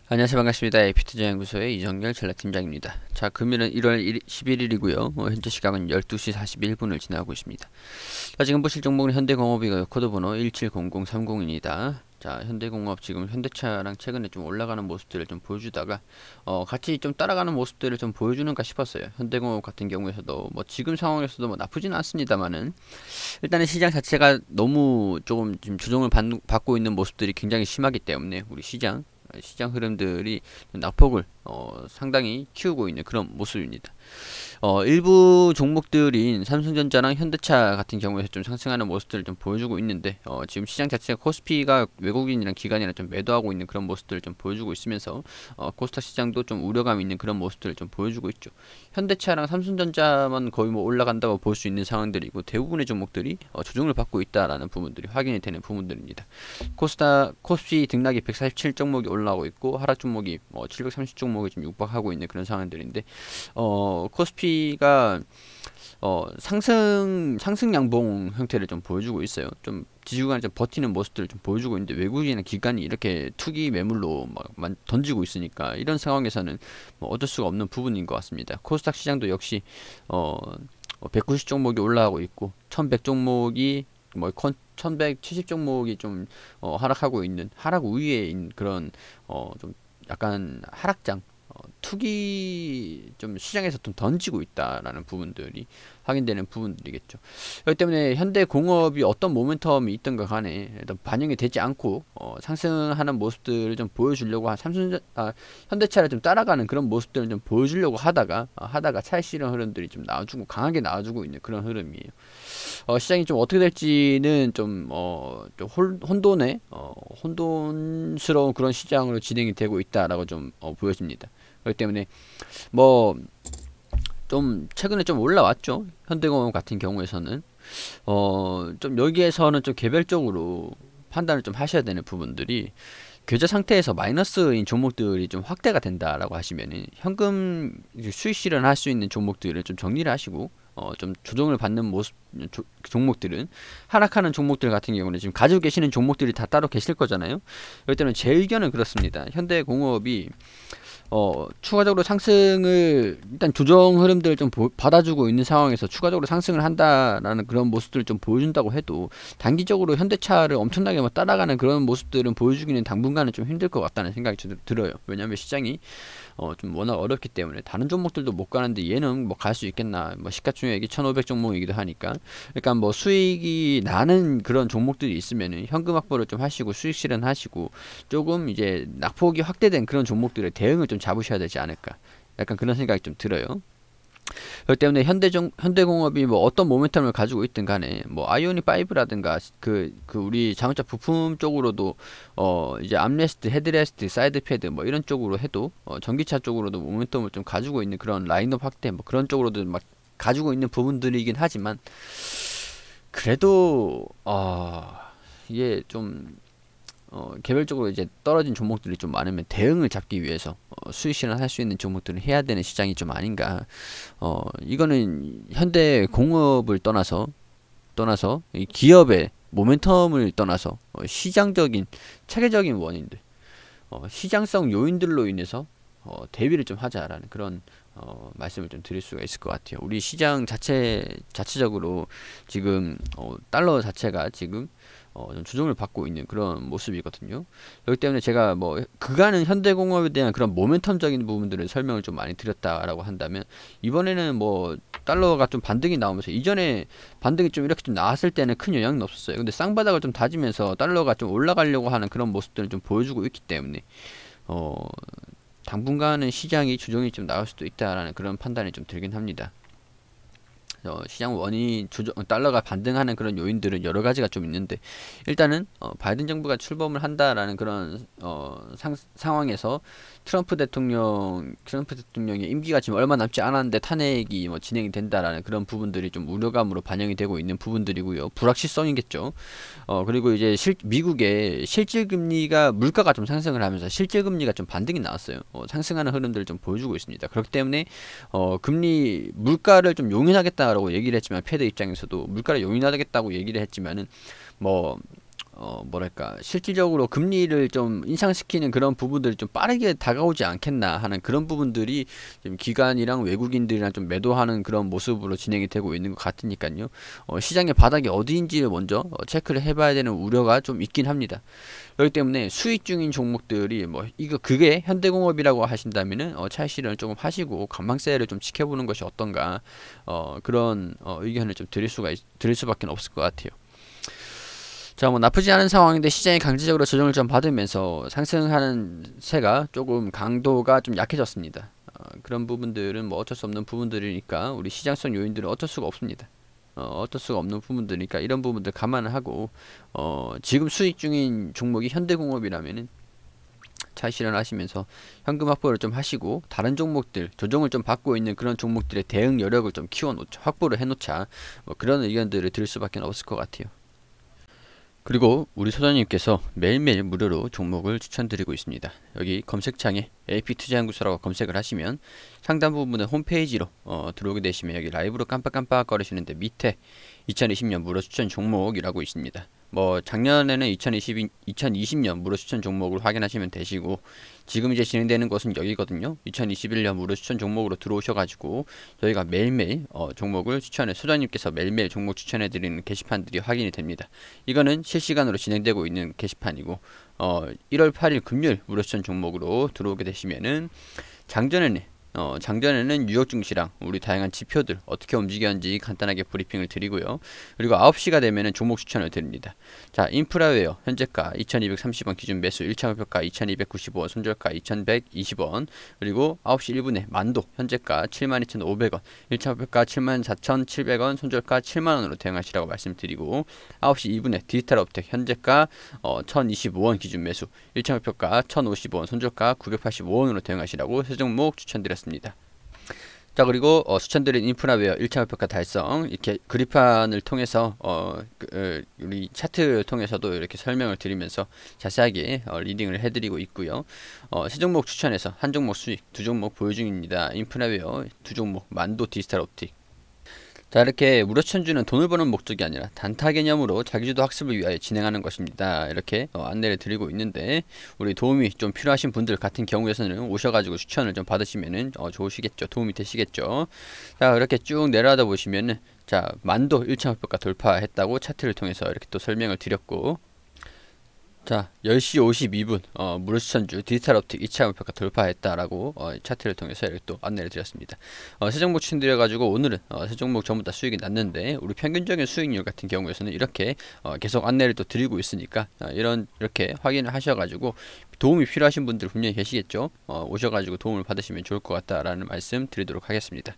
안녕하세요. 반갑습니다. 에이피투자연구소의 이정열 전략팀장입니다. 자, 금일은 1월 11일이고요. 현재 시각은 12시 41분을 지나고 있습니다. 자, 지금 보실 종목은 현대공업이고요. 코드번호 170030입니다. 자, 현대공업 지금 현대차랑 최근에 좀 올라가는 모습들을 좀 보여주다가 같이 좀 따라가는 모습들을 좀 보여주는가 싶었어요. 현대공업 같은 경우에서도 뭐 지금 상황에서도 뭐 나쁘진 않습니다만은 일단은 시장 자체가 너무 조금 지금 조정을 받고 있는 모습들이 굉장히 심하기 때문에 우리 시장 흐름들이 낙폭을 상당히 키우고 있는 그런 모습입니다. 일부 종목들인 삼성전자랑 현대차 같은 경우에서 좀 상승하는 모습들을 좀 보여주고 있는데 지금 시장 자체가 코스피가 외국인이랑 기관이랑 좀 매도하고 있는 그런 모습들을 좀 보여주고 있으면서 코스닥 시장도 좀 우려감 있는 그런 모습들을 좀 보여주고 있죠. 현대차랑 삼성전자만 거의 뭐 올라간다고 볼 수 있는 상황들이고 대부분의 종목들이 조정을 받고 있다라는 부분들이 확인이 되는 부분들입니다. 코스피 등락이 147 종목이 올라오고 있고 하락 종목이 730 종목이 좀 육박하고 있는 그런 상황들인데 코스피가 상승 양봉 형태를 좀 보여주고 있어요. 좀 지주간에 좀 버티는 모습들을 좀 보여주고 있는데 외국인이나 기관이 이렇게 투기 매물로 막 던지고 있으니까 이런 상황에서는 뭐 어쩔 수가 없는 부분인 것 같습니다. 코스닥 시장도 역시 190 종목이 올라가고 있고 1100 종목이 1170 종목이 좀 하락하고 있는 하락 우위에 있는 그런 좀 약간 하락장 투기 좀 시장에서 좀 던지고 있다라는 부분들이 확인되는 부분들이겠죠. 그렇기 때문에 현대공업이 어떤 모멘텀이 있던가 간에 일단 반영이 되지 않고 상승하는 모습들을 좀 보여주려고 현대차를 좀 따라가는 그런 모습들을 좀 보여주려고 하다가 차익 실현 흐름들이 좀 나와주고 강하게 나와주고 있는 그런 흐름이에요. 시장이 좀 어떻게 될지는 좀 혼돈스러운 그런 시장으로 진행이 되고 있다라고 좀 보여집니다. 그렇기 때문에 뭐 좀 최근에 좀 올라왔죠. 현대공업 같은 경우에서는 좀 여기에서는 좀 개별적으로 판단을 좀 하셔야 되는 부분들이 계좌 상태에서 마이너스인 종목들이 좀 확대가 된다라고 하시면은 현금 수익 실현할 수 있는 종목들을 좀 정리를 하시고 좀 조정을 받는 모습 종목들은 하락하는 종목들 같은 경우는 지금 가지고 계시는 종목들이 다 따로 계실 거잖아요. 그렇기 때문에 제 의견은 그렇습니다. 현대공업이 추가적으로 상승을 일단 조정 흐름들을 좀 받아주고 있는 상황에서 추가적으로 상승을 한다라는 그런 모습들을 좀 보여준다고 해도 단기적으로 현대차를 엄청나게 뭐 따라가는 그런 모습들은 보여주기는 당분간은 좀 힘들 것 같다는 생각이 들어요. 왜냐하면 시장이 좀 워낙 어렵기 때문에 다른 종목들도 못 가는데 얘는 뭐 갈 수 있겠나, 뭐 시가총액이 1500 종목이기도 하니까 그러니까 뭐 수익이 나는 그런 종목들이 있으면은 현금 확보를 좀 하시고 수익 실현하시고 조금 이제 낙폭이 확대된 그런 종목들의 대응을 좀 잡으셔야 되지 않을까, 약간 그런 생각이 좀 들어요. 그렇기 때문에 현대공업이 뭐 어떤 모멘텀을 가지고 있든 간에 뭐 아이오닉 5라든가 그 우리 자동차 부품 쪽으로도 이제 암레스트, 헤드레스트, 사이드 패드 뭐 이런 쪽으로 해도 전기차 쪽으로도 모멘텀을 좀 가지고 있는 그런 라인업 확대 뭐 그런 쪽으로도 막 가지고 있는 부분들이긴 하지만 그래도 이게 좀 개별적으로 이제 떨어진 종목들이 좀 많으면 대응을 잡기 위해서 수익 실현할 수 있는 종목들을 해야 되는 시장이 좀 아닌가. 이거는 현대 공업을 떠나서 이 기업의 모멘텀을 떠나서 시장적인 체계적인 원인들, 시장성 요인들로 인해서 대비를 좀 하자라는 그런 말씀을 좀 드릴 수가 있을 것 같아요. 우리 시장 자체적으로 지금 달러 자체가 지금 좀 조정을 받고 있는 그런 모습이거든요. 그렇기 때문에 제가 뭐 그간은 현대공업에 대한 그런 모멘텀적인 부분들을 설명을 좀 많이 드렸다라고 한다면 이번에는 뭐 달러가 좀 반등이 나오면서 이전에 반등이 좀 이렇게 좀 나왔을 때는 큰 영향은 없었어요. 근데 쌍바닥을 좀 다지면서 달러가 좀 올라가려고 하는 그런 모습들을 좀 보여주고 있기 때문에 어 당분간은 시장이 조정이 좀 나올 수도 있다라는 그런 판단이 좀 들긴 합니다. 시장 원인 달러가 반등하는 그런 요인들은 여러 가지가 좀 있는데 일단은 바이든 정부가 출범을 한다라는 그런 상황에서 트럼프 대통령의 임기가 지금 얼마 남지 않았는데 탄핵이 뭐 진행이 된다라는 그런 부분들이 좀 우려감으로 반영이 되고 있는 부분들이고요. 불확실성이겠죠. 그리고 이제 미국의 실질 금리가 물가가 좀 상승을 하면서 실질 금리가 좀 반등이 나왔어요. 상승하는 흐름들을 좀 보여주고 있습니다. 그렇기 때문에 금리 물가를 좀 용인하겠다라고 얘기를 했지만 페드 입장에서도 물가를 용인하겠다고 얘기를 했지만은 뭐 뭐랄까 실질적으로 금리를 좀 인상시키는 그런 부분들이 좀 빠르게 다가오지 않겠나 하는 그런 부분들이 지금 기관이랑 외국인들이랑 좀 매도하는 그런 모습으로 진행이 되고 있는 것 같으니까요. 시장의 바닥이 어디인지를 먼저 체크를 해봐야 되는 우려가 좀 있긴 합니다. 그렇기 때문에 수익 중인 종목들이 뭐 이거 그게 현대공업이라고 하신다면은 차익 실현을 조금 하시고 관망세를 좀 지켜보는 것이 어떤가 그런 의견을 좀 드릴 수밖에 없을 것 같아요. 자, 뭐 나쁘지 않은 상황인데 시장이 강제적으로 조정을 좀 받으면서 상승하는 세가 조금 강도가 좀 약해졌습니다. 그런 부분들은 뭐 어쩔 수 없는 부분들이니까 우리 시장성 요인들은 어쩔 수가 없습니다. 어쩔 수가 없는 부분들이니까 이런 부분들 감안을 하고 지금 수익 중인 종목이 현대공업이라면은 차익 실현하시면서 현금 확보를 좀 하시고 다른 종목들 조정을 좀 받고 있는 그런 종목들의 대응 여력을 좀 키워놓자, 확보를 해놓자 뭐 그런 의견들을 드릴 수밖에 없을 것 같아요. 그리고 우리 소장님께서 매일매일 무료로 종목을 추천드리고 있습니다. 여기 검색창에 AP투자연구소라고 검색을 하시면 상단 부분에 홈페이지로 들어오게 되시면 여기 라이브로 깜빡깜빡 거리시는데 밑에 2020년 무료 추천 종목이라고 있습니다. 뭐 작년에는 2020년 무료 추천 종목을 확인하시면 되시고 지금 이제 진행되는 것은 여기거든요. 2021년 무료 추천 종목으로 들어오셔가지고 저희가 매일매일 종목을 소장님께서 매일매일 종목 추천해드리는 게시판들이 확인이 됩니다. 이거는 실시간으로 진행되고 있는 게시판이고 1월 8일 금요일 무료 추천 종목으로 들어오게 되시면은 장전에는 뉴욕 증시랑 우리 다양한 지표들 어떻게 움직였는지 간단하게 브리핑을 드리고요. 그리고 9시가 되면은 종목 추천을 드립니다. 자, 인프라웨어 현재가 2230원 기준 매수 1차 목표가 2295원, 손절가 2120원. 그리고 9시 1분에 만도 현재가 72,500원, 1차 목표가 74,700원, 손절가 7만원으로 대응하시라고 말씀드리고 9시 2분에 디지털업텍 현재가 1025원 기준 매수 1차 목표가 1050원, 손절가 985원으로 대응하시라고 세 종목 추천드렸습니다. 자, 그리고 추천드린 인프라웨어 1차 목표가 달성 이렇게 그래프판을 통해서 우리 차트를 통해서도 이렇게 설명을 드리면서 자세하게 리딩을 해드리고 있고요. 세 종목 추천해서 한 종목 수익, 두 종목 보유 중입니다. 인프라웨어 두 종목, 만도, 디지털옵틱. 자, 이렇게 무료 추천주는 돈을 버는 목적이 아니라 단타 개념으로 자기주도 학습을 위하여 진행하는 것입니다. 이렇게 안내를 드리고 있는데 우리 도움이 좀 필요하신 분들 같은 경우에서는 오셔가지고 추천을 좀 받으시면은 좋으시겠죠. 도움이 되시겠죠. 자, 이렇게 쭉 내려가다 보시면은 자, 만도 1차 목표가 돌파했다고 차트를 통해서 이렇게 또 설명을 드렸고 자, 10시 52분 무료 추천주 디지털업틱 2차 목표가 돌파했다라고 차트를 통해서 이렇게 또 안내를 드렸습니다. 세 종목 추천드려가지고 오늘은 세 종목 전부 다 수익이 났는데 우리 평균적인 수익률 같은 경우에서는 이렇게 계속 안내를 또 드리고 있으니까 이렇게 확인을 하셔가지고 도움이 필요하신 분들 분명히 계시겠죠. 오셔가지고 도움을 받으시면 좋을 것 같다라는 말씀 드리도록 하겠습니다.